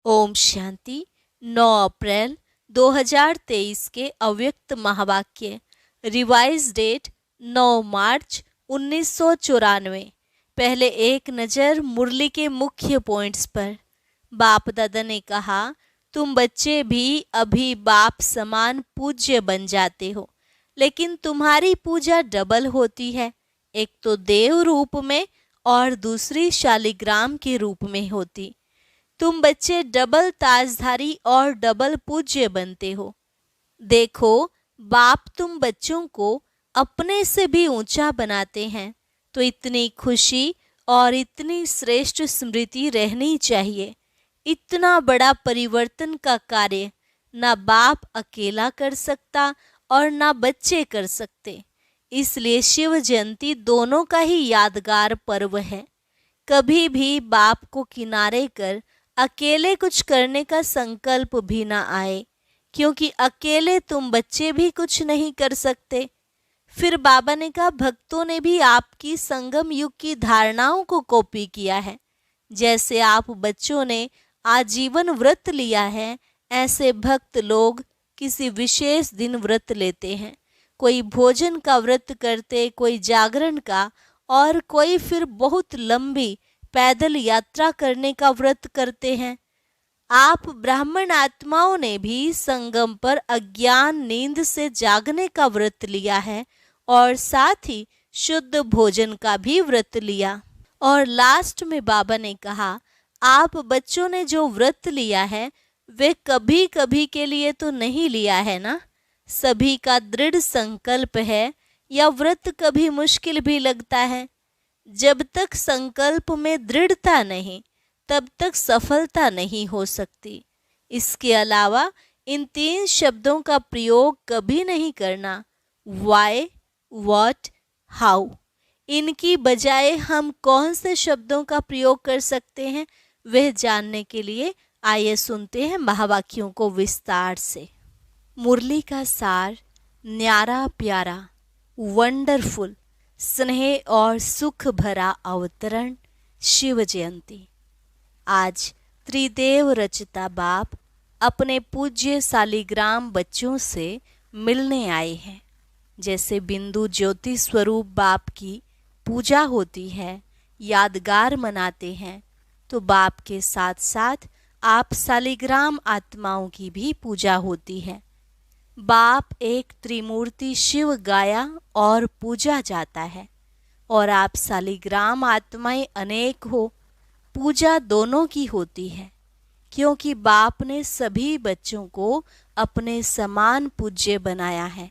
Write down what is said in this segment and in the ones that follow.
ओम शांति। 9 अप्रैल 2023 के अव्यक्त महावाक्य। रिवाइज डेट 9 मार्च 1994। पहले एक नज़र मुरली के मुख्य पॉइंट्स पर। बाप दादा ने कहा, तुम बच्चे भी अभी बाप समान पूज्य बन जाते हो, लेकिन तुम्हारी पूजा डबल होती है। एक तो देव रूप में और दूसरी शालिग्राम के रूप में होती। तुम बच्चे डबल ताजधारी और डबल पूज्य बनते हो। देखो, बाप तुम बच्चों को अपने से भी ऊंचा बनाते हैं, तो इतनी खुशी और इतनी श्रेष्ठ स्मृति रहनी चाहिए। इतना बड़ा परिवर्तन का कार्य ना बाप अकेला कर सकता और ना बच्चे कर सकते। इसलिए शिव जयंती दोनों का ही यादगार पर्व है। कभी भी बाप को किनारे कर अकेले कुछ करने का संकल्प भी ना आए, क्योंकि अकेले तुम बच्चे भी कुछ नहीं कर सकते। फिर बाबा ने कहा, भक्तों ने भी आपकी संगम युग की धारणाओं को कॉपी किया है। जैसे आप बच्चों ने आजीवन व्रत लिया है, ऐसे भक्त लोग किसी विशेष दिन व्रत लेते हैं। कोई भोजन का व्रत करते, कोई जागरण का, और कोई फिर बहुत लंबी पैदल यात्रा करने का व्रत करते हैं। आप ब्राह्मण आत्माओं ने भी संगम पर अज्ञान नींद से जागने का व्रत लिया है, और साथ ही शुद्ध भोजन का भी व्रत लिया। और लास्ट में बाबा ने कहा, आप बच्चों ने जो व्रत लिया है वे कभी कभी के लिए तो नहीं लिया है ना। सभी का दृढ़ संकल्प है। या व्रत कभी मुश्किल भी लगता है। जब तक संकल्प में दृढ़ता नहीं, तब तक सफलता नहीं हो सकती। इसके अलावा इन 3 शब्दों का प्रयोग कभी नहीं करना, वाई, व्हाट, हाउ। इनकी बजाय हम कौन से शब्दों का प्रयोग कर सकते हैं, वह जानने के लिए आइए सुनते हैं महावाक्यों को विस्तार से। मुरली का सार, न्यारा प्यारा, वंडरफुल, स्नेह और सुख भरा अवतरण, शिव जयंती। आज त्रिदेव रचिता बाप अपने पूज्य सालिग्राम बच्चों से मिलने आए हैं। जैसे बिंदु ज्योति स्वरूप बाप की पूजा होती है, यादगार मनाते हैं, तो बाप के साथ साथ आप सालिग्राम आत्माओं की भी पूजा होती है। बाप एक त्रिमूर्ति शिव गाया और पूजा जाता है, और आप सालिग्राम आत्माएं अनेक हो, पूजा दोनों की होती है। क्योंकि बाप ने सभी बच्चों को अपने समान पूज्य बनाया है।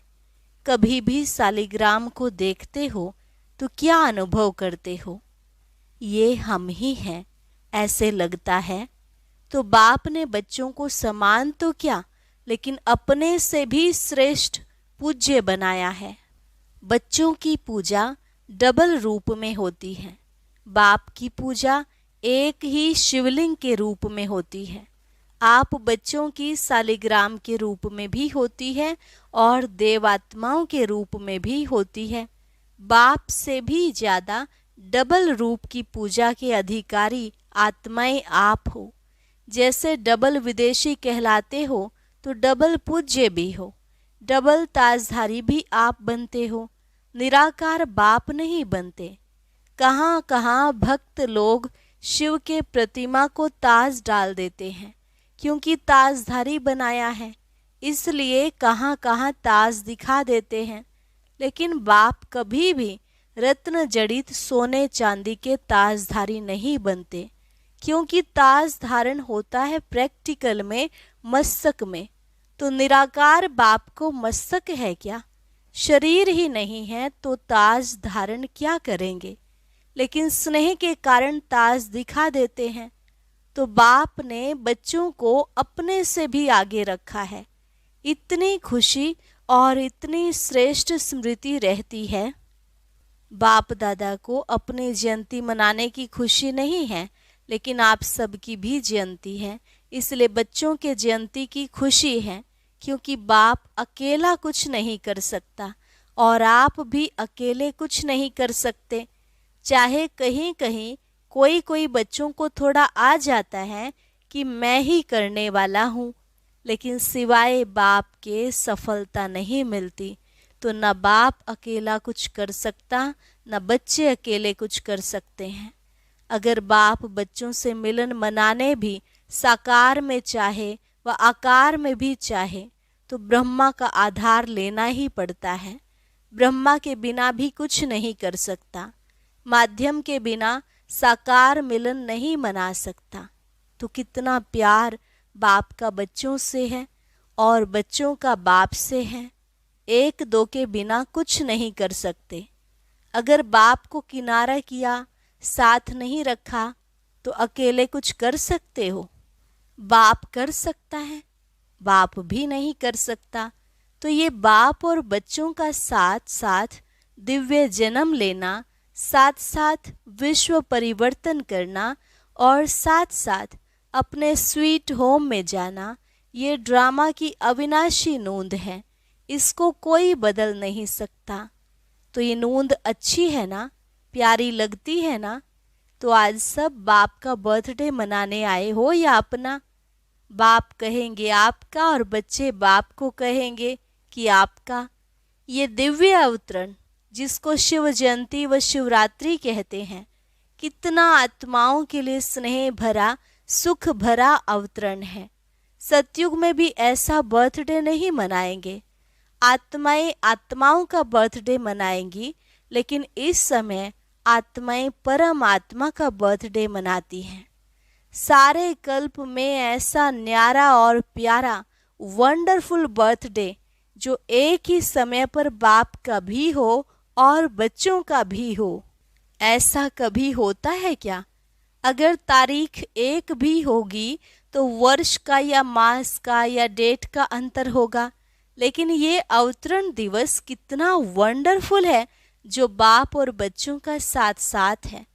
कभी भी सालिग्राम को देखते हो तो क्या अनुभव करते हो? ये हम ही हैं, ऐसे लगता है। तो बाप ने बच्चों को समान तो क्या, लेकिन अपने से भी श्रेष्ठ पूज्य बनाया है। बच्चों की पूजा डबल रूप में होती है। बाप की पूजा एक ही शिवलिंग के रूप में होती है। आप बच्चों की सालिग्राम के रूप में भी होती है और देवात्माओं के रूप में भी होती है। बाप से भी ज़्यादा डबल रूप की पूजा के अधिकारी आत्माएं आप हो। जैसे डबल विदेशी कहलाते हो, तो डबल पूज्य भी हो। डबल ताजधारी भी आप बनते हो, निराकार बाप नहीं बनते। कहाँ कहाँ भक्त लोग शिव के प्रतिमा को ताज डाल देते हैं, क्योंकि ताजधारी बनाया है, इसलिए कहाँ कहाँ ताज दिखा देते हैं। लेकिन बाप कभी भी रत्न जड़ित सोने चांदी के ताजधारी नहीं बनते, क्योंकि ताज धारण होता है प्रैक्टिकल में, मस्तक में। तो निराकार बाप को मस्तक है क्या? शरीर ही नहीं है तो ताज धारण क्या करेंगे? लेकिन स्नेह के कारण ताज दिखा देते हैं। तो बाप ने बच्चों को अपने से भी आगे रखा है। इतनी खुशी और इतनी श्रेष्ठ स्मृति रहती है। बाप दादा को अपनी जयंती मनाने की खुशी नहीं है, लेकिन आप सबकी भी जयंती है, इसलिए बच्चों के जयंती की खुशी है। क्योंकि बाप अकेला कुछ नहीं कर सकता और आप भी अकेले कुछ नहीं कर सकते। चाहे कहीं कहीं कोई बच्चों को थोड़ा आ जाता है कि मैं ही करने वाला हूँ, लेकिन सिवाय बाप के सफलता नहीं मिलती। तो न बाप अकेला कुछ कर सकता, न बच्चे अकेले कुछ कर सकते हैं। अगर बाप बच्चों से मिलन मनाने भी साकार में चाहे व आकार में भी चाहे, तो ब्रह्मा का आधार लेना ही पड़ता है। ब्रह्मा के बिना भी कुछ नहीं कर सकता। माध्यम के बिना साकार मिलन नहीं मना सकता। तो कितना प्यार बाप का बच्चों से है और बच्चों का बाप से है। एक दो के बिना कुछ नहीं कर सकते। अगर बाप को किनारा किया, साथ नहीं रखा, तो अकेले कुछ कर सकते हो? बाप कर सकता है, बाप भी नहीं कर सकता। तो ये बाप और बच्चों का साथ साथ दिव्य जन्म लेना, साथ साथ विश्व परिवर्तन करना और साथ साथ अपने स्वीट होम में जाना, ये ड्रामा की अविनाशी नूंद है। इसको कोई बदल नहीं सकता। तो ये नूंद अच्छी है ना, प्यारी लगती है ना? तो आज सब बाप का बर्थडे मनाने आए हो या अपना? बाप कहेंगे आपका और बच्चे बाप को कहेंगे कि आपका। ये दिव्य अवतरण जिसको शिव जयंती व शिवरात्रि कहते हैं, कितना आत्माओं के लिए स्नेह भरा, सुख भरा अवतरण है। सतयुग में भी ऐसा बर्थडे नहीं मनाएंगे। आत्माएं आत्माओं का बर्थडे मनाएंगी, लेकिन इस समय आत्माएं परमात्मा का बर्थडे मनाती हैं। सारे कल्प में ऐसा न्यारा और प्यारा वंडरफुल बर्थडे जो एक ही समय पर बाप का भी हो और बच्चों का भी हो, ऐसा कभी होता है क्या? अगर तारीख एक भी होगी तो वर्ष का या मास का या डेट का अंतर होगा। लेकिन ये अवतरण दिवस कितना वंडरफुल है जो बाप और बच्चों का साथ साथ है।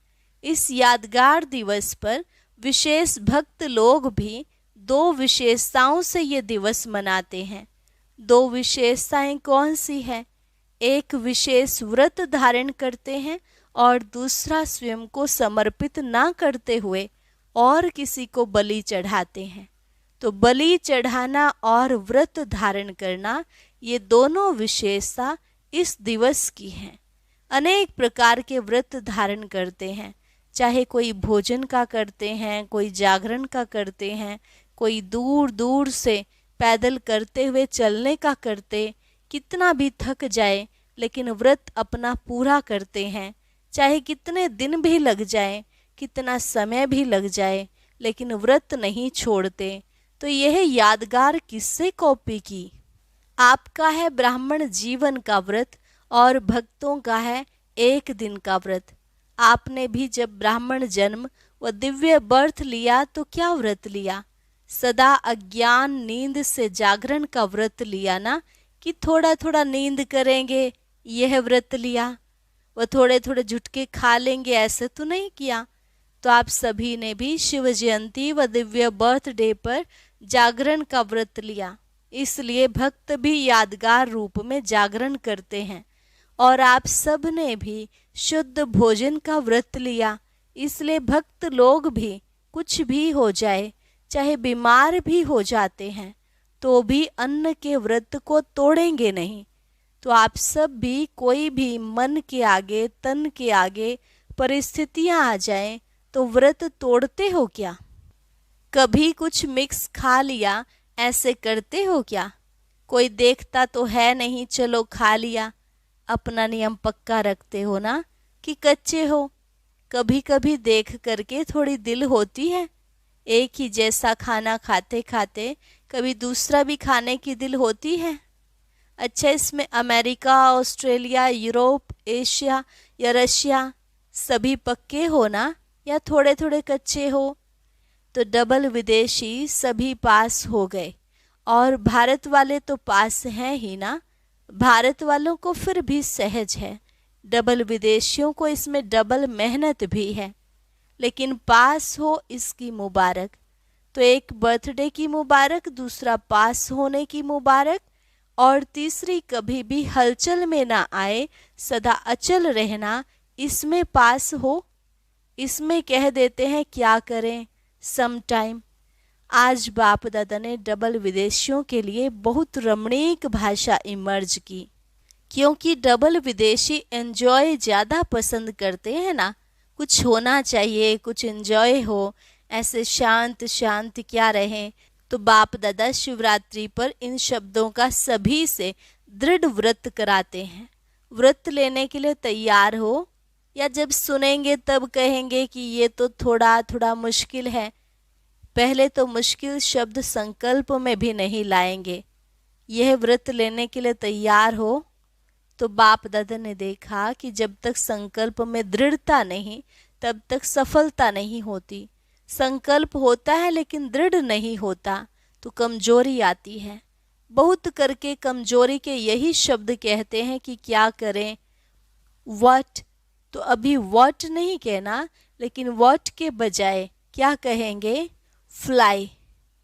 इस यादगार दिवस पर विशेष भक्त लोग भी दो विशेषताओं से ये दिवस मनाते हैं। दो विशेषताएं कौन सी है? एक विशेष व्रत धारण करते हैं और दूसरा स्वयं को समर्पित ना करते हुए और किसी को बलि चढ़ाते हैं। तो बलि चढ़ाना और व्रत धारण करना, ये दोनों विशेषता इस दिवस की हैं। अनेक प्रकार के व्रत धारण करते हैं, चाहे कोई भोजन का करते हैं, कोई जागरण का करते हैं, कोई दूर दूर से पैदल करते हुए चलने का करते, कितना भी थक जाए लेकिन व्रत अपना पूरा करते हैं। चाहे कितने दिन भी लग जाए, कितना समय भी लग जाए, लेकिन व्रत नहीं छोड़ते। तो यह यादगार किससे कॉपी की? आपका है ब्राह्मण जीवन का व्रत और भक्तों का है एक दिन का व्रत। आपने भी जब ब्राह्मण जन्म व दिव्य बर्थ लिया तो क्या व्रत लिया? सदा अज्ञान नींद से जागरण का व्रत लिया ना, कि थोड़ा थोड़ा नींद करेंगे यह व्रत लिया, वह थोड़े थोड़े झुटके खा लेंगे, ऐसे तो नहीं किया। तो आप सभी ने भी शिव जयंती व दिव्य बर्थडे पर जागरण का व्रत लिया, इसलिए भक्त भी यादगार रूप में जागरण करते हैं। और आप सब ने भी शुद्ध भोजन का व्रत लिया, इसलिए भक्त लोग भी कुछ भी हो जाए, चाहे बीमार भी हो जाते हैं, तो भी अन्न के व्रत को तोड़ेंगे नहीं। तो आप सब भी, कोई भी मन के आगे, तन के आगे परिस्थितियां आ जाए तो व्रत तोड़ते हो क्या? कभी कुछ मिक्स खा लिया, ऐसे करते हो क्या? कोई देखता तो है नहीं, चलो खा लिया। अपना नियम पक्का रखते हो ना, कि कच्चे हो? कभी कभी देख करके थोड़ी दिल होती है। एक ही जैसा खाना खाते खाते कभी दूसरा भी खाने की दिल होती है। अच्छा, इसमें अमेरिका, ऑस्ट्रेलिया, यूरोप, एशिया या रशिया सभी पक्के हो ना, या थोड़े थोड़े कच्चे हो? तो डबल विदेशी सभी पास हो गए, और भारत वाले तो पास हैं ही ना। भारत वालों को फिर भी सहज है, डबल विदेशियों को इसमें डबल मेहनत भी है, लेकिन पास हो इसकी मुबारक। तो एक बर्थडे की मुबारक, दूसरा पास होने की मुबारक, और तीसरी कभी भी हलचल में ना आए, सदा अचल रहना, इसमें पास हो। इसमें कह देते हैं क्या करें, सम टाइम। आज बाप दादा ने डबल विदेशियों के लिए बहुत रमणीक भाषा इमर्ज की, क्योंकि डबल विदेशी एंजॉय ज़्यादा पसंद करते हैं ना। कुछ होना चाहिए, कुछ एंजॉय हो, ऐसे शांत शांत क्या रहें। तो बाप दादा शिवरात्रि पर इन शब्दों का सभी से दृढ़ व्रत कराते हैं। व्रत लेने के लिए तैयार हो, या जब सुनेंगे तब कहेंगे कि ये तो थोड़ा थोड़ा मुश्किल है। पहले तो मुश्किल शब्द संकल्प में भी नहीं लाएंगे। यह व्रत लेने के लिए तैयार हो। तो बाप दादा ने देखा कि जब तक संकल्प में दृढ़ता नहीं, तब तक सफलता नहीं होती। संकल्प होता है लेकिन दृढ़ नहीं होता तो कमजोरी आती है। बहुत करके कमजोरी के यही शब्द कहते हैं कि क्या करें, व्हाट। तो अभी व्हाट नहीं कहना, लेकिन व्हाट के बजाय क्या कहेंगे, फ्लाई,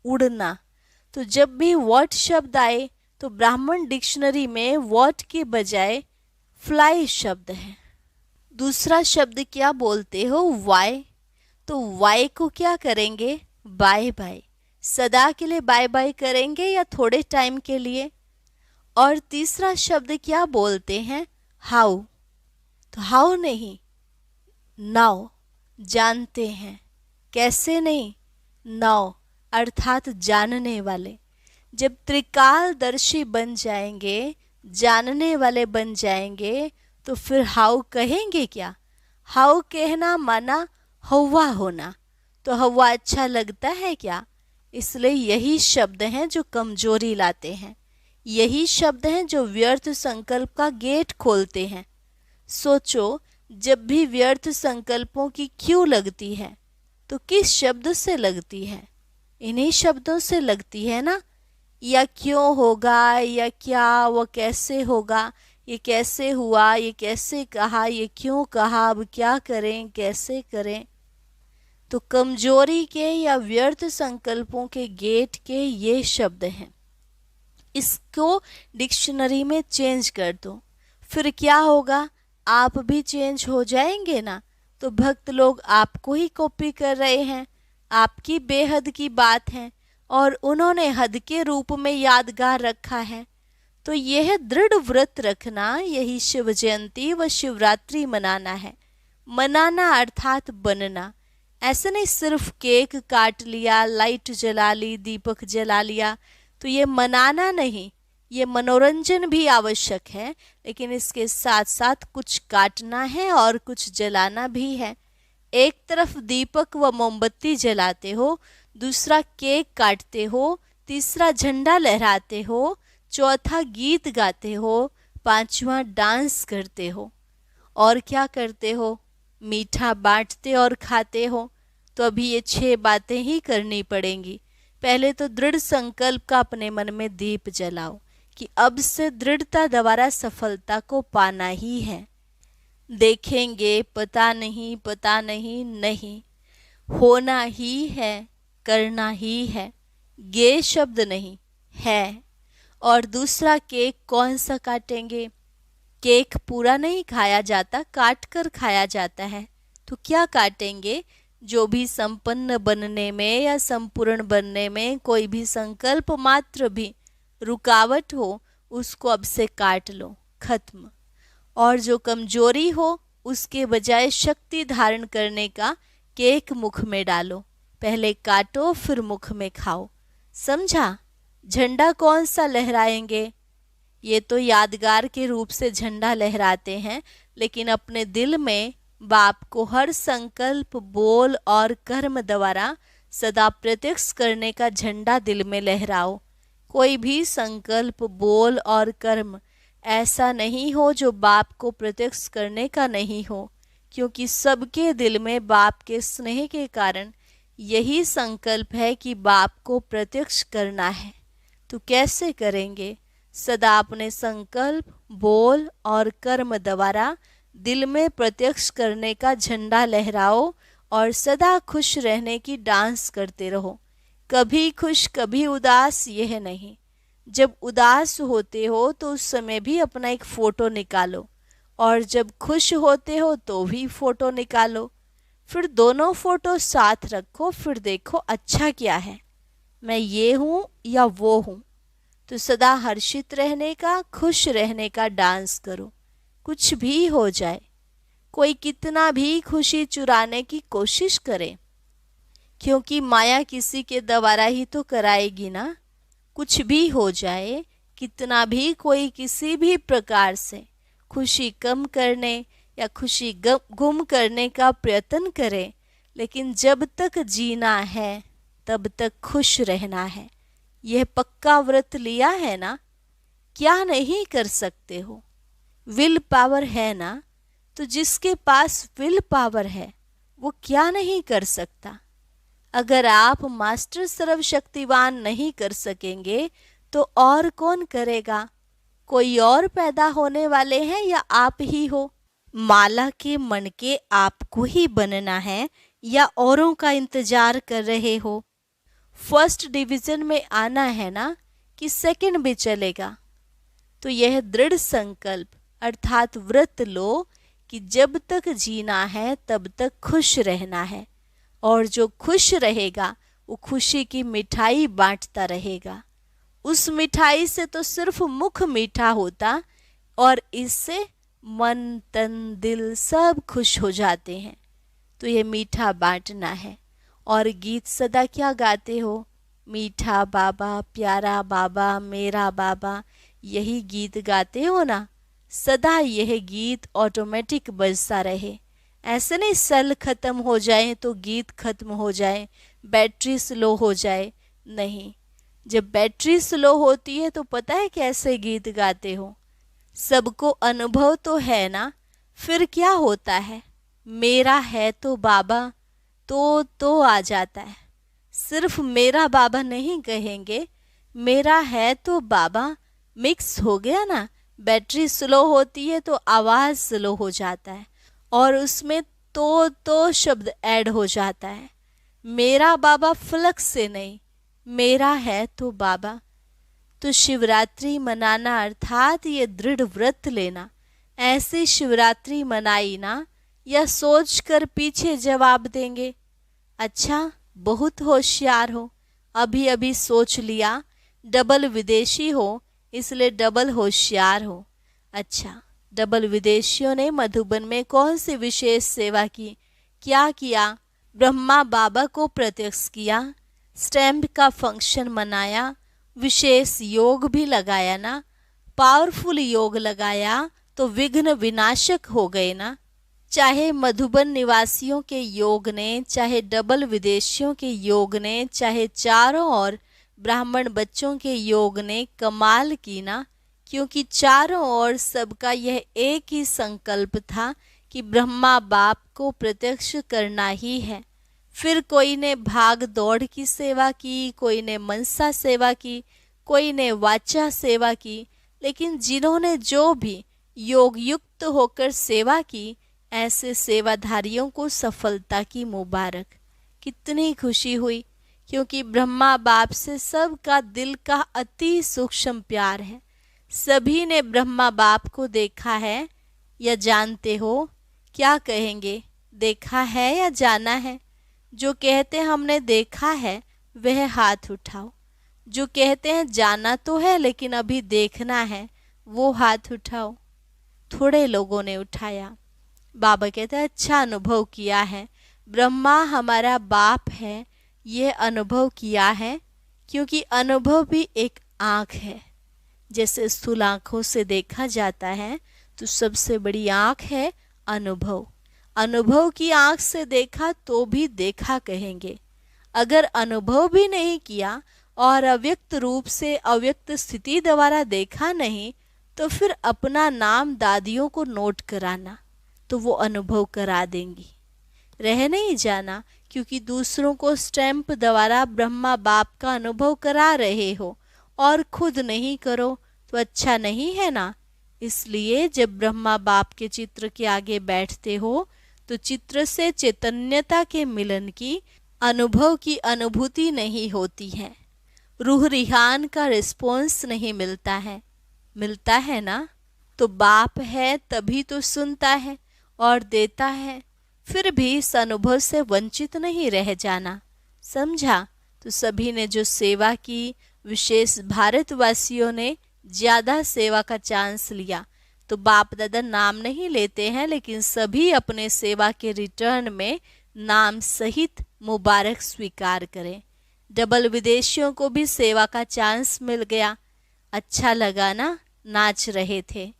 उड़ना। तो जब भी व्हाट शब्द आए तो ब्राह्मण डिक्शनरी में व्हाट के बजाय फ्लाई शब्द है। दूसरा शब्द क्या बोलते हो, वाई। तो वाई को क्या करेंगे, बाय बाय। सदा के लिए बाय बाय करेंगे या थोड़े टाइम के लिए। और तीसरा शब्द क्या बोलते हैं, हाउ। तो हाउ नहीं, नाउ, जानते हैं। कैसे नहीं, नाउ, अर्थात जानने वाले। जब त्रिकालदर्शी बन जाएंगे, जानने वाले बन जाएंगे, तो फिर हाउ कहेंगे क्या। हाउ कहना माना हवा होना। तो हवा अच्छा लगता है क्या। इसलिए यही शब्द हैं जो कमजोरी लाते हैं। यही शब्द हैं जो व्यर्थ संकल्प का गेट खोलते हैं। सोचो, जब भी व्यर्थ संकल्पों की क्यों लगती है, तो किस शब्द से लगती है, इन्हीं शब्दों से लगती है ना। या क्यों होगा, या क्या, वो कैसे होगा, ये कैसे हुआ, ये कैसे कहा, ये क्यों कहा, अब क्या करें, कैसे करें। तो कमजोरी के या व्यर्थ संकल्पों के गेट के ये शब्द हैं। इसको डिक्शनरी में चेंज कर दो, फिर क्या होगा, आप भी चेंज हो जाएंगे ना। तो भक्त लोग आपको ही कॉपी कर रहे हैं, आपकी बेहद की बात है, और उन्होंने हद के रूप में यादगार रखा है। तो यह दृढ़ व्रत रखना, यही शिव जयंती व शिवरात्रि मनाना है। मनाना अर्थात बनना। ऐसे नहीं सिर्फ केक काट लिया, लाइट जला ली, दीपक जला लिया, तो ये मनाना नहीं। ये मनोरंजन भी आवश्यक है, लेकिन इसके साथ साथ कुछ काटना है और कुछ जलाना भी है। एक तरफ दीपक व मोमबत्ती जलाते हो, दूसरा केक काटते हो, तीसरा झंडा लहराते हो, चौथा गीत गाते हो, पांचवा डांस करते हो, और क्या करते हो, मीठा बांटते और खाते हो। तो अभी ये 6 बातें ही करनी पड़ेंगी। पहले तो दृढ़ संकल्प का अपने मन में दीप जलाओ कि अब से दृढ़ता द्वारा सफलता को पाना ही है। देखेंगे, पता नहीं, पता नहीं, नहीं, होना ही है, करना ही है। ये शब्द नहीं है। और दूसरा, केक कौन सा काटेंगे। केक पूरा नहीं खाया जाता, काट कर खाया जाता है। तो क्या काटेंगे, जो भी संपन्न बनने में या संपूर्ण बनने में कोई भी संकल्प मात्र भी रुकावट हो, उसको अब से काट लो, खत्म। और जो कमजोरी हो, उसके बजाय शक्ति धारण करने का केक मुख में डालो। पहले काटो फिर मुख में खाओ, समझा। झंडा कौन सा लहराएंगे, ये तो यादगार के रूप से झंडा लहराते हैं, लेकिन अपने दिल में बाप को हर संकल्प, बोल और कर्म द्वारा सदा प्रत्यक्ष करने का झंडा दिल में लहराओ। कोई भी संकल्प, बोल और कर्म ऐसा नहीं हो जो बाप को प्रत्यक्ष करने का नहीं हो, क्योंकि सबके दिल में बाप के स्नेह के कारण यही संकल्प है कि बाप को प्रत्यक्ष करना है। तो कैसे करेंगे, सदा अपने संकल्प, बोल और कर्म द्वारा दिल में प्रत्यक्ष करने का झंडा लहराओ और सदा खुश रहने की डांस करते रहो। कभी खुश कभी उदास यह नहीं। जब उदास होते हो तो उस समय भी अपना एक फ़ोटो निकालो, और जब खुश होते हो तो भी फ़ोटो निकालो। फिर दोनों फ़ोटो साथ रखो, फिर देखो अच्छा क्या है। मैं ये हूँ या वो हूँ। तो सदा हर्षित रहने का, खुश रहने का डांस करो, कुछ भी हो जाए। कोई कितना भी खुशी चुराने की कोशिश करे, क्योंकि माया किसी के द्वारा ही तो कराएगी ना। कुछ भी हो जाए, कितना भी कोई किसी भी प्रकार से खुशी कम करने या खुशी गुम करने का प्रयत्न करे, लेकिन जब तक जीना है तब तक खुश रहना है। यह पक्का व्रत लिया है ना, क्या नहीं कर सकते हो। विल पावर है ना, तो जिसके पास विल पावर है वो क्या नहीं कर सकता। अगर आप मास्टर सर्वशक्तिवान नहीं कर सकेंगे तो और कौन करेगा। कोई और पैदा होने वाले हैं या आप ही हो। माला के मन के आपको ही बनना है या औरों का इंतजार कर रहे हो। फर्स्ट डिवीजन में आना है ना, कि सेकंड भी चलेगा। तो यह दृढ़ संकल्प अर्थात व्रत लो कि जब तक जीना है तब तक खुश रहना है, और जो खुश रहेगा वो खुशी की मिठाई बांटता रहेगा। उस मिठाई से तो सिर्फ मुख मीठा होता, और इससे मन तन दिल सब खुश हो जाते हैं। तो ये मीठा बांटना है। और गीत सदा क्या गाते हो, मीठा बाबा, प्यारा बाबा, मेरा बाबा, यही गीत गाते हो ना। सदा यह गीत ऑटोमेटिक बजता रहे। ऐसे नहीं सेल खत्म हो जाए तो गीत खत्म हो जाए, बैटरी स्लो हो जाए। नहीं, जब बैटरी स्लो होती है तो पता है कैसे गीत गाते हो। सबको अनुभव तो है ना, फिर क्या होता है, मेरा है तो बाबा तो आ जाता है। सिर्फ मेरा बाबा नहीं कहेंगे, मेरा है तो बाबा मिक्स हो गया ना। बैटरी स्लो होती है तो आवाज़ स्लो हो जाता है, और उसमें तो शब्द ऐड हो जाता है। मेरा बाबा फ्लक्स से नहीं, मेरा है तो बाबा। तो शिवरात्रि मनाना अर्थात ये दृढ़ व्रत लेना। ऐसी शिवरात्रि मनाई ना, या सोच कर पीछे जवाब देंगे, अच्छा बहुत होशियार हो, अभी अभी सोच लिया, डबल विदेशी हो इसलिए डबल होशियार हो। अच्छा, डबल विदेशियों ने मधुबन में कौन सी विशेष सेवा की, क्या किया। ब्रह्मा बाबा को प्रत्यक्ष किया, स्टैम्प का फंक्शन मनाया, विशेष योग भी लगाया ना। पावरफुल योग लगाया तो विघ्न विनाशक हो गए ना। चाहे मधुबन निवासियों के योग ने, चाहे डबल विदेशियों के योग ने, चाहे चारों ओर ब्राह्मण बच्चों के योग ने कमाल की ना। क्योंकि चारों ओर सबका यह एक ही संकल्प था कि ब्रह्मा बाप को प्रत्यक्ष करना ही है। फिर कोई ने भाग दौड़ की सेवा की, कोई ने मनसा सेवा की, कोई ने वाचा सेवा की, लेकिन जिन्होंने जो भी योग युक्त होकर सेवा की, ऐसे सेवाधारियों को सफलता की मुबारक। कितनी खुशी हुई, क्योंकि ब्रह्मा बाप से सबका दिल का अति सूक्ष्म प्यार है। सभी ने ब्रह्मा बाप को देखा है या जानते हो, क्या कहेंगे, देखा है या जाना है। जो कहते हैं हमने देखा है वह हाथ उठाओ, जो कहते हैं जाना तो है लेकिन अभी देखना है वो हाथ उठाओ। थोड़े लोगों ने उठाया। बाबा कहते हैं अच्छा अनुभव किया है, ब्रह्मा हमारा बाप है, ये अनुभव किया है। क्योंकि अनुभव भी एक आँख है। जैसे स्थूल आँखों से देखा जाता है तो सबसे बड़ी आँख है अनुभव। अनुभव की आँख से देखा तो भी देखा कहेंगे। अगर अनुभव भी नहीं किया और अव्यक्त रूप से अव्यक्त स्थिति द्वारा देखा नहीं, तो फिर अपना नाम दादियों को नोट कराना तो वो अनुभव करा देंगी। रह नहीं जाना, क्योंकि दूसरों को स्टैम्प द्वारा ब्रह्मा बाप का अनुभव करा रहे हो और खुद नहीं करो तो अच्छा नहीं है ना। इसलिए जब ब्रह्मा बाप के चित्र के आगे बैठते हो तो चित्र से चैतन्यता के मिलन की, अनुभव की अनुभूति नहीं होती है। रूह रिहान का रिस्पॉन्स नहीं मिलता है। मिलता है ना, तो बाप है तभी तो सुनता है और देता है। फिर भी इस अनुभव से वंचित नहीं रह जाना, समझा। तो सभी ने जो सेवा की, विशेष भारतवासियों ने ज़्यादा सेवा का चांस लिया। तो बाप दादा नाम नहीं लेते हैं, लेकिन सभी अपने सेवा के रिटर्न में नाम सहित मुबारक स्वीकार करें। डबल विदेशियों को भी सेवा का चांस मिल गया। अच्छा लगा ना, नाच रहे थे।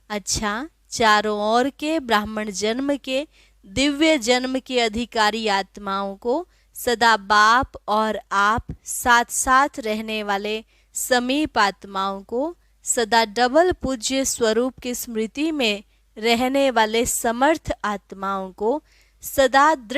अच्छा, चारों ओर के ब्राह्मण जन्म के, दिव्य जन्म के अधिकारी आत्माओं को सदा बाप और आप साथ साथ रहने वाले समीप आत्माओं को सदा डबल पूज्य स्वरूप की स्मृति में रहने वाले समर्थ आत्माओं को सदा दृढ़